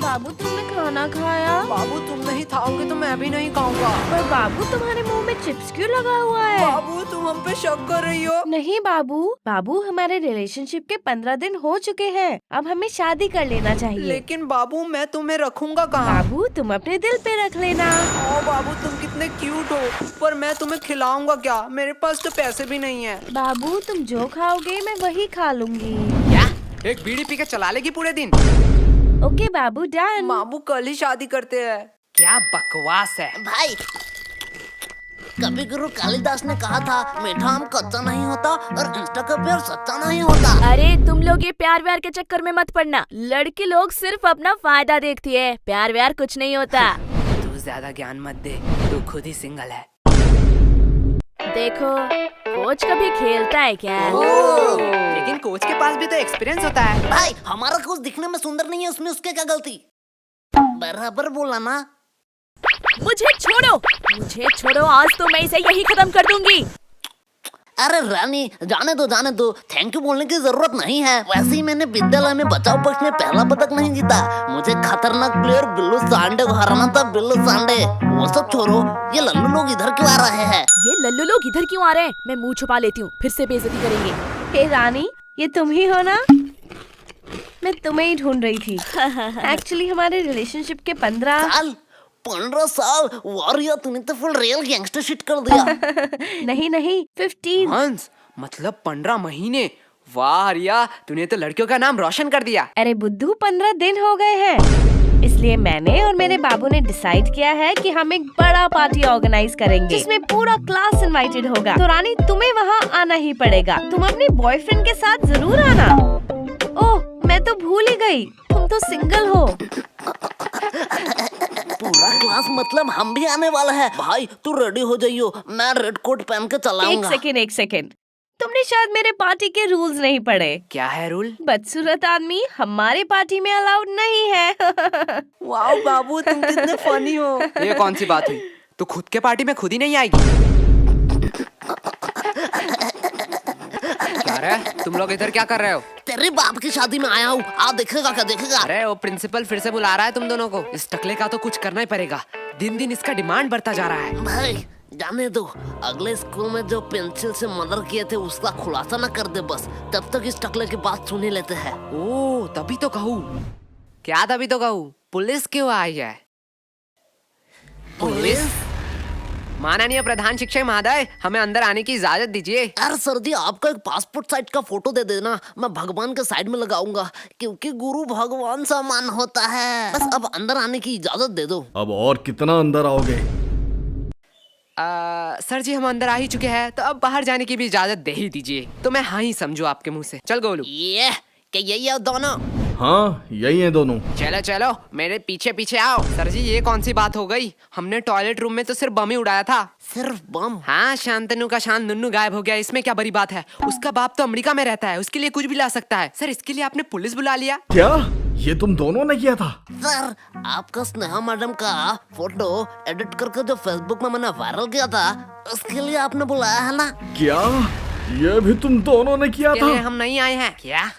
बाबू तुमने खाना खाया? बाबू तुम नहीं खाओगे तो मैं भी नहीं खाऊंगा। पर बाबू तुम्हारे मुंह में चिप्स क्यों लगा हुआ है? बाबू तुम हम पे शक कर रही हो? नहीं बाबू, बाबू हमारे रिलेशनशिप के 15 दिन हो चुके हैं। अब हमें शादी कर लेना चाहिए। लेकिन बाबू मैं तुम्हें रखूंगा कहाँ? बाबू तुम अपने दिल पे रख लेना। ओ बाबू तुम कितने क्यूट हो, पर मैं तुम्हें खिलाऊंगा क्या? मेरे पास तो पैसे भी नहीं है। बाबू तुम जो खाओगे मैं वही खा लूंगी। क्या? एक बीड़ी पी के चला लेगी पूरे दिन? ओके बाबू डन। बाबू कल ही शादी करते हैं। क्या बकवास है भाई, कवि गुरु कालिदास ने कहा था मीठा आम कच्चा नहीं होता और इंस्टा का प्यार सच्चा नहीं होता। अरे तुम लोग ये प्यार व्यार के चक्कर में मत पड़ना। लड़के लोग सिर्फ अपना फायदा देखती है, प्यार व्यार कुछ नहीं होता। तू ज्यादा ज्ञान मत दे, तू खुद ही सिंगल है। देखो कोच कभी खेलता है क्या? लेकिन कोच के पास भी तो एक्सपीरियंस होता है। भाई हमारा कोच दिखने में सुंदर नहीं है, उसमें उसके क्या गलती? बराबर बोला ना। मुझे छोड़ो, आज तो मैं इसे यही खत्म कर दूंगी। अरे रानी जाने दो, थैंक यू बोलने की जरूरत नहीं है। वैसे ही मैंने विद्यालय में बचाव पक्ष में पहला पदक नहीं जीता। मुझे खतरनाक प्लेयर बिल्लू सांडे को हराना था। बिल्लू सांडे वो सब छोड़ो, ये लल्लू लोग इधर क्यों आ रहे हैं? ये लल्लू लोग इधर क्यों आ रहे हैं? मैं मुंह छुपा लेती हूँ, फिर से बेइज्जती करेंगे। हे रानी, ये तुम ही हो ना? मैं तुम्हें ही ढूंढ रही थी। एक्चुअली हमारे रिलेशनशिप के 15 साल वारिया, तूने तो फुल रियल गैंगस्टर शिट कर दिया। नहीं 15। हंस मतलब 15 महीने। वाह रिया, तूने तो लड़कियों का नाम रोशन कर दिया। अरे बुद्धू 15 दिन हो गए हैं, इसलिए मैंने और मेरे बाबू ने डिसाइड किया है कि हम एक बड़ा पार्टी ऑर्गेनाइज करेंगे जिसमें पूरा क्लास इनवाइटेड होगा। तो रानी तुम्हें वहाँ आना ही पड़ेगा। तुम अपने बॉयफ्रेंड के साथ जरूर आना। ओह मैं तो भूल ही गई, तुम तो सिंगल हो। पूरा क्लास मतलब हम भी आने वाला है। भाई तू रेडी हो जाइयो, मैं रेड कोट पहन के चलाऊंगा। एक सेकेंड, तुमने शायद मेरे पार्टी के रूल्स नहीं पढ़े। क्या है रूल? बदसूरत आदमी हमारे पार्टी में अलाउड नहीं है। वाह बाबू तुम कितने फनी हो। ये कौन सी बात हुई? तू खुद के पार्टी में खुद ही नहीं आएगी? क्या रे, तुम लोग इधर क्या कर रहे हो? तेरे बाप की शादी में आया हूँ, आ देखेगा क्या देखेगा। अरे वो प्रिंसिपल फिर से बुला रहा है तुम दोनों को। इस टकले का तो कुछ करना ही पड़ेगा, दिन दिन इसका डिमांड बढ़ता जा रहा है। भाई जाने दो, अगले स्कूल में जो पेंसिल से मर्डर किए थे उसका खुलासा न कर दे बस, तब तक इस टकले की बात सुन ही लेते हैं। ओ तभी तो कहूँ। क्या तभी तो कहूँ? पुलिस क्यों आई है? पुलिस? माननीय प्रधान शिक्षक महोदय, हमें अंदर आने की इजाजत दीजिए। यार सर्दी, आपका एक पासपोर्ट साइज का फोटो दे देना, मैं भगवान के साइड में लगाऊंगा, क्योंकि गुरु भगवान समान होता है। बस अब अंदर आने की इजाजत दे दो। अब और कितना अंदर आओगे? सर जी हम अंदर आ ही चुके हैं, तो अब बाहर जाने की भी इजाजत दे ही दीजिए। तो मैं हाँ ही समझू आपके मुंह से। चल गोलू। ये क्या यही है दोनों? हाँ यही है दोनों। चलो चलो मेरे पीछे पीछे आओ। सर जी ये कौन सी बात हो गई? हमने टॉयलेट रूम में तो सिर्फ बम ही उड़ाया था। सिर्फ बम? हाँ, शांतनु का शान नुन्नू गायब हो गया, इसमें क्या बड़ी बात है? उसका बाप तो अमेरिका में रहता है, उसके लिए कुछ भी ला सकता है। सर इसके लिए आपने पुलिस बुला लिया? क्या ये तुम दोनों ने किया था? सर आपका स्नेहा मैडम का फोटो एडिट करके जो फेसबुक में मैंने वायरल किया था, उसके लिए आपने बुलाया है ना? क्या ये भी तुम दोनों ने किया इसके लिए था? हम नहीं आए हैं क्या?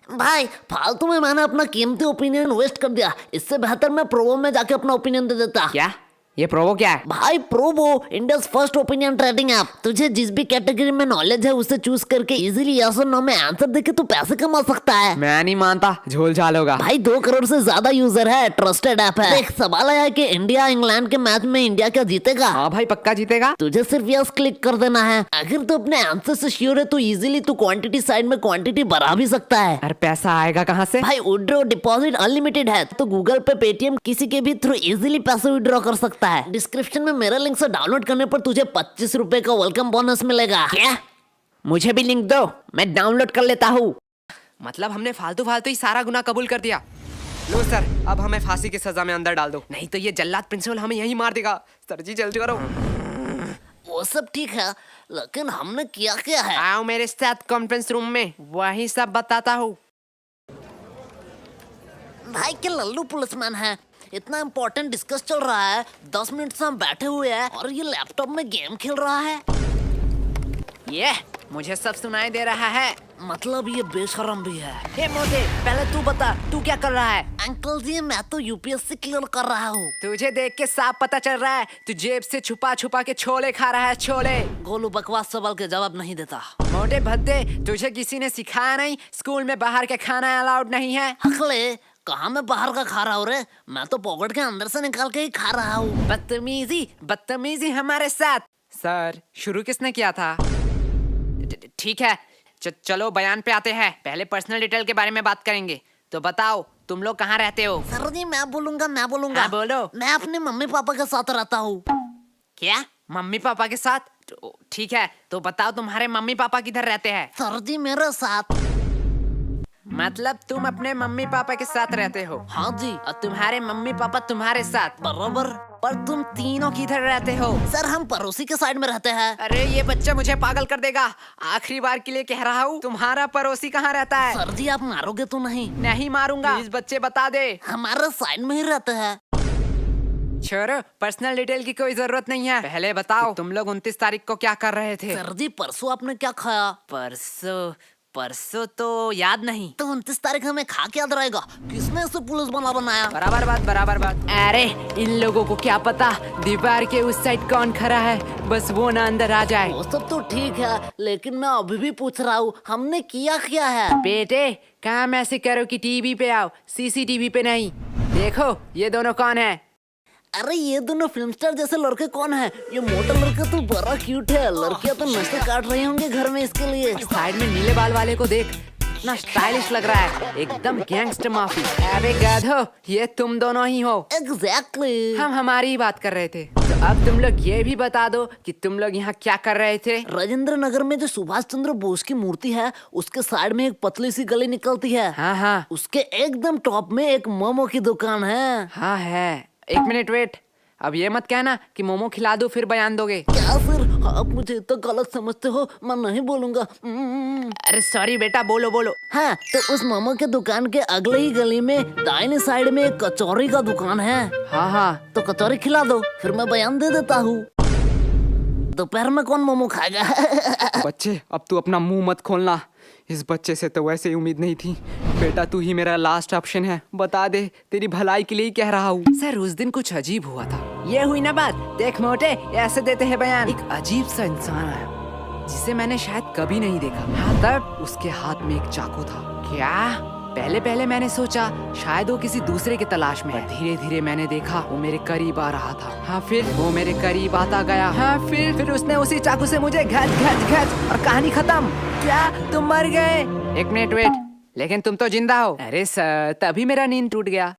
भाई फालतू में मैंने अपना कीमती ओपिनियन वेस्ट कर दिया। इससे बेहतर मैं प्रोवो में जाके अपना ओपिनियन दे देता। क्या? ये प्रोवो क्या है? भाई Probo India first opinion trading app. तुझे जिस भी कैटेगरी में नॉलेज है उसे चूज करके इजीली यस और नो में आंसर देके तू पैसे कमा सकता है। मैं नहीं मानता, झोल झाल होगा। भाई 2 करोड़ से ज्यादा यूजर है, ट्रस्टेड ऐप है। देख सवाल आया कि इंडिया इंग्लैंड के मैच में इंडिया क्या जीतेगा? हाँ भाई पक्का जीतेगा। तुझे सिर्फ यस क्लिक कर देना है। अगर तू अपने आंसर से श्योर है तो इजीली तू क्वांटिटी साइड में क्वांटिटी बढ़ा भी सकता है। अरे पैसा आएगा कहाँ से? भाई विड्रॉ डिपॉजिट अनलिमिटेड है, तो गूगल पे पेटीएम किसी के भी थ्रू इजीली पैसे विड्रॉ कर सकता है। डिस्क्रिप्शन में मेरा लिंक से डाउनलोड करने पर तुझे 25 रुपए का वेलकम बोनस मिलेगा। क्या? मुझे भी लिंक दो, मैं डाउनलोड कर लेता हूँ। मतलब हमने फालतू फालतू ही सारा गुनाह कबूल कर दिया। लो सर, अब हमें फांसी की सजा में अंदर डाल दो, नहीं तो ये जल्लाद प्रिंसिपल हमें यहीं मार देगा। सर जी जल्दी करो। वो सब ठीक है, लेकिन हमने किया क्या है? आओ मेरे साथ कॉन्फ्रेंस रूम में, वही सब बताता हूँ। भाई के लल्लू पुलिसमैन है, इतना इम्पोर्टेंट डिस्कस चल रहा है, 10 मिनट से हम बैठे हुए हैं और ये लैपटॉप में गेम खेल रहा है। ये मुझे सब सुनाई दे रहा है। मतलब ये बेशरम भी है। हे मोटे, पहले तू बता, तू क्या कर रहा है? अंकल जी मैं तो यूपीएससी क्लियर कर रहा हूँ। तुझे देख के साफ पता चल रहा है तू जेब से छुपा छुपा के छोले खा रहा है, छोले। गोलू बकवास सवाल के जवाब नहीं देता। मोटे भद्दे, तुझे किसी ने सिखाया नहीं स्कूल में बाहर के खाना अलाउड नहीं है? हकले कहाँ मैं बाहर का खा रहा हूँ रे, मैं तो पॉकेट के अंदर से निकाल के ही खा रहा हूँ। बदतमीजी बदतमीजी हमारे साथ। सर शुरू किसने किया था? ठीक है, चलो बयान पे आते हैं। पहले पर्सनल डिटेल के बारे में बात करेंगे। तो बताओ तुम लोग कहाँ रहते हो? सर जी मैं बोलूंगा। हाँ, बोलो। मैं अपने मम्मी पापा के साथ रहता हूँ। क्या मम्मी पापा के साथ? ठीक है, तो बताओ तुम्हारे मम्मी पापा किधर रहते हैं? सर जी मेरे साथ। मतलब तुम अपने मम्मी पापा के साथ रहते हो? हाँ जी। और तुम्हारे मम्मी पापा तुम्हारे साथ? बराबर। पर तुम तीनों किधर रहते हो? सर हम पड़ोसी के साइड में रहते हैं। अरे ये बच्चा मुझे पागल कर देगा। आखिरी बार के लिए कह रहा हूँ, तुम्हारा पड़ोसी कहाँ रहता है? सर जी आप मारोगे तो नहीं? नहीं मारूंगा। प्लीज बच्चे बता दे। हमारे साइड में ही रहते हैं। छोड़ो, पर्सनल डिटेल की कोई जरूरत नहीं है। पहले बताओ तुम लोग 29 तारीख को क्या कर रहे थे? सर जी परसों आपने क्या खाया? परसों तो याद नहीं। तो 29 तारीख हमें खा के याद रहेगा। किसने इसे पुलिस बना बनाया? बराबर बात। अरे इन लोगों को क्या पता दीवार के उस साइड कौन खड़ा है, बस वो ना अंदर आ जाए। वो सब तो ठीक है, लेकिन मैं अभी भी पूछ रहा हूँ हमने किया है? बेटे काम ऐसे करो कि टीवी पे आओ, सीसीटीवी पे नहीं। देखो ये दोनों कौन है? अरे ये दोनों फिल्म स्टार जैसे लड़के कौन है? ये मोटा लड़का तो बड़ा क्यूट है। लड़कियां तो नशे काट रही होंगे घर में इसके लिए। साइड में नीले बाल वाले को देख, इतना स्टाइलिश लग रहा है, एकदम गैंगस्टर माफी। अरे गधो, ये तुम दोनों ही हो। एग्जैक्टली। हम हमारी ही बात कर रहे थे। तो अब तुम लोग ये भी बता दो कि तुम लोग यहाँ क्या कर रहे थे? राजेंद्र नगर में जो सुभाष चंद्र बोस की मूर्ति है उसके साइड में एक पतली सी गली निकलती है। हाँ उसके एकदम टॉप में एक मोमो की दुकान है। हाँ है। एक मिनट वेट, अब ये मत कहना कि मोमो खिला दो फिर बयान दोगे। क्या सर आप मुझे इतना गलत समझते हो? मैं नहीं बोलूंगा। अरे सॉरी बेटा, बोलो। हाँ तो उस मोमो के दुकान के अगले ही गली में दाहिने साइड में एक कचौरी का दुकान है। हाँ तो कचौरी खिला दो फिर मैं बयान दे देता हूँ। दोपहर में कौन मोमो खाएगा? बच्चे अब तू अपना मुंह मत खोलना। इस बच्चे से तो वैसे ही उम्मीद नहीं थी। बेटा तू ही मेरा लास्ट ऑप्शन है, बता दे, तेरी भलाई के लिए ही कह रहा हूँ। सर उस दिन कुछ अजीब हुआ था। ये हुई ना बात। देख मोटे, ऐसे देते हैं बयान। एक अजीब सा इंसान आया जिसे मैंने शायद कभी नहीं देखा। हाँ तब उसके हाथ में एक चाकू था। क्या? पहले मैंने सोचा शायद वो किसी दूसरे की तलाश में है। धीरे धीरे मैंने देखा वो मेरे करीब आ रहा था। हाँ फिर वो मेरे करीब आता गया। हाँ फिर उसने उसी चाकू से मुझे घच और कहानी खत्म। क्या तुम मर गए? एक मिनट वेट, लेकिन तुम तो जिंदा हो। अरे सर तभी मेरा नींद टूट गया।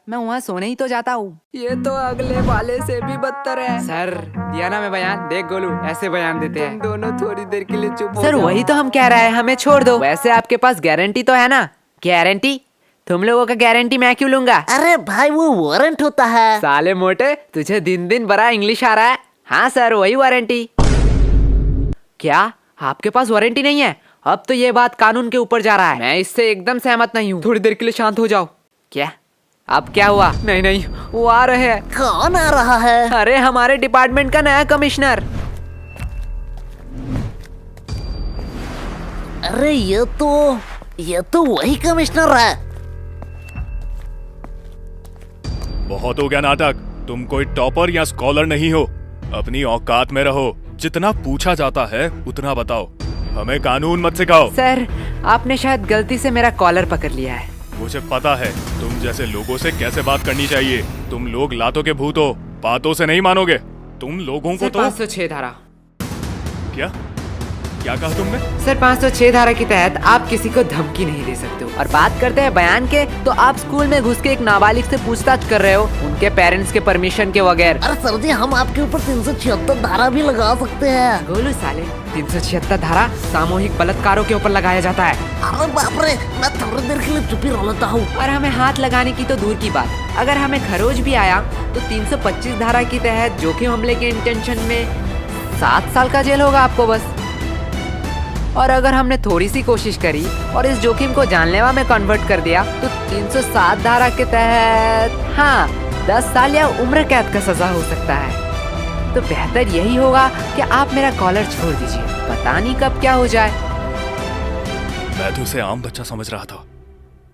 मैं वहाँ सोने ही तो जाता हूँ। ये तो अगले वाले से भी बदतर है। सर दिया ना मैं बयान। देख गोलू, ऐसे बयान देते हैं। दोनों थोड़ी देर के लिए चुप हो। सर वही तो हम कह रहे हैं, हमें छोड़ दो। वैसे आपके पास गारंटी तो है ना? गारंटी? तुम लोगों का गारंटी मैं क्यों लूंगा? अरे भाई वो वारंट होता है। साले मोटे, तुझे दिन दिन बड़ा इंग्लिश आ रहा है। हाँ सर वही वारंटी। क्या आपके पास वारंटी नहीं है? अब तो ये बात कानून के ऊपर जा रहा है। मैं इससे एकदम सहमत नहीं हूँ। थोड़ी देर के लिए शांत हो जाओ। क्या अब क्या हुआ? नहीं वो आ रहे हैं। कौन आ रहा है? अरे हमारे डिपार्टमेंट का नया कमिश्नर। अरे ये तो वही कमिश्नर है। बहुत हो गया नाटक। तुम कोई टॉपर या स्कॉलर नहीं हो, अपनी औकात में रहो। जितना पूछा जाता है उतना बताओ, हमें कानून मत सिखाओ। सर आपने शायद गलती से मेरा कॉलर पकड़ लिया है। मुझे पता है तुम जैसे लोगों से कैसे बात करनी चाहिए। तुम लोग लातों के भूत हो, बातों से नहीं मानोगे। तुम लोगों को तो 506 धारा। क्या कहा तुमने? सर 506 धारा के तहत आप किसी को धमकी नहीं दे सकते हो। और बात करते हैं बयान के, तो आप स्कूल में घुस के एक नाबालिग से पूछताछ कर रहे हो, उनके पेरेंट्स के परमिशन के बगैर। अरे सर जी हम आपके ऊपर 376 धारा भी लगा सकते हैं। गोलू साले, 376 धारा सामूहिक बलात्कारों के ऊपर लगाया जाता है। अरे बाप रे, मैं थोड़ी देर के लिए चुप ही रह लेता हूँ। और हमें हाथ लगाने की तो दूर की बात, अगर हमें खरोच भी आया तो 325 धारा के तहत जोखिम हमले के इंटेंशन में 7 साल का जेल होगा आपको बस। और अगर हमने थोड़ी सी कोशिश करी और इस जोखिम को जानलेवा में कन्वर्ट कर दिया तो 307 धारा के तहत 10 साल या उम्र कैद का सजा हो सकता है। तो बेहतर यही होगा कि आप मेरा कॉलर छोड़ दीजिए, पता नहीं कब क्या हो जाए। मैं तो उसे आम बच्चा समझ रहा था,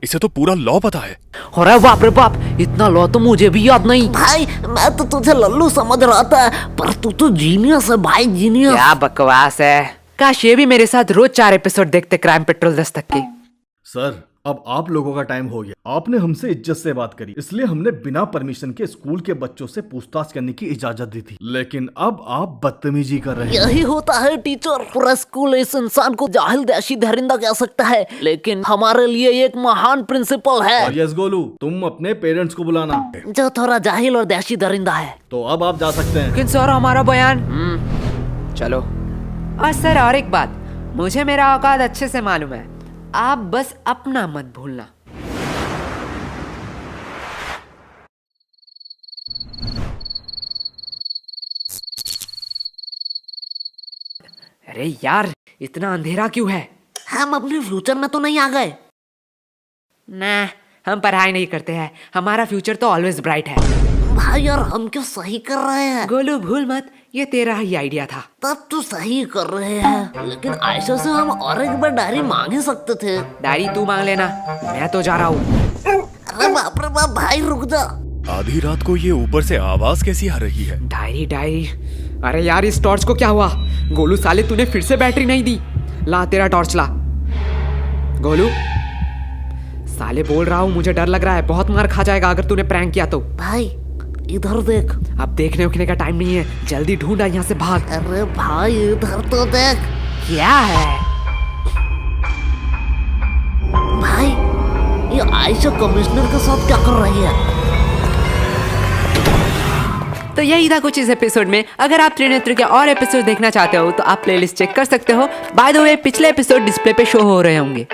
इसे तो पूरा लॉ पता है। अरे बाप रे बाप, इतना लॉ तो मुझे भी याद नहीं। भाई मैं तो तुझे लल्लू समझ रहा था, पर तू तो जीनियस है भाई, जीनियस। क्या बकवास है, काश ये भी मेरे साथ रोज 4 एपिसोड देखते क्राइम पेट्रोल दस्तक के। सर अब आप लोगों का टाइम हो गया। आपने हमसे इज्जत से बात करी, इसलिए हमने बिना परमिशन के स्कूल के बच्चों से पूछताछ करने की इजाजत दी थी, लेकिन अब आप बदतमीजी कर रहे हैं। यही होता है टीचर, पूरा स्कूल इस इंसान को जाहिल देशी दरिंदा कह सकता है, लेकिन हमारे लिए एक महान प्रिंसिपल है और यस गोलू, तुम अपने पेरेंट्स को बुलाना। जो थोड़ा जाहिल और देशी दरिंदा है। तो अब आप जा सकते हैं। लेकिन सर हमारा बयान। चलो। और सर और एक बात, मुझे मेरा औकात अच्छे से मालूम है, आप बस अपना मत भूलना। अरे यार, इतना अंधेरा क्यों है? हम अपने फ्यूचर में तो नहीं आ गए? ना, हम पढ़ाई नहीं करते हैं, हमारा फ्यूचर तो ऑलवेज ब्राइट है। भाई यार हम क्यों सही कर रहे हैं? गोलू भूल मत, ये तेरा ही आइडिया था। तब तो सही कर रहे हैं, लेकिन आयशा से हम और एक बार डायरी मांग ही सकते थे। डायरी तू मांग लेना, मैं तो जा रहा हूँ। अरे बाप रे बाप भाई रुक जा। आधी रात को ये ऊपर से आवाज कैसी आ रही है? डायरी डायरी, अरे यार इस टॉर्च को क्या हुआ? गोलू साले तूने फिर से बैटरी नहीं दी। ला तेरा टॉर्च ला। गोलू साले बोल रहा हूँ, मुझे डर लग रहा है, बहुत मार खा जाएगा अगर तूने प्रैंक किया तो। भाई इधर देख। अब देखने उखने का टाइम नहीं है, जल्दी ढूंढा, यहाँ से भाग। अरे भाई इधर तो देख। क्या है? भाई ये आयशा कमिश्नर के साथ क्या कर रही है? तो यही था कुछ इस एपिसोड में। अगर आप त्रिनेत्र के और एपिसोड देखना चाहते हो तो आप प्लेलिस्ट चेक कर सकते हो। बाय द वे पिछले एपिसोड डिस्प्ले पे शो हो रहे होंगे।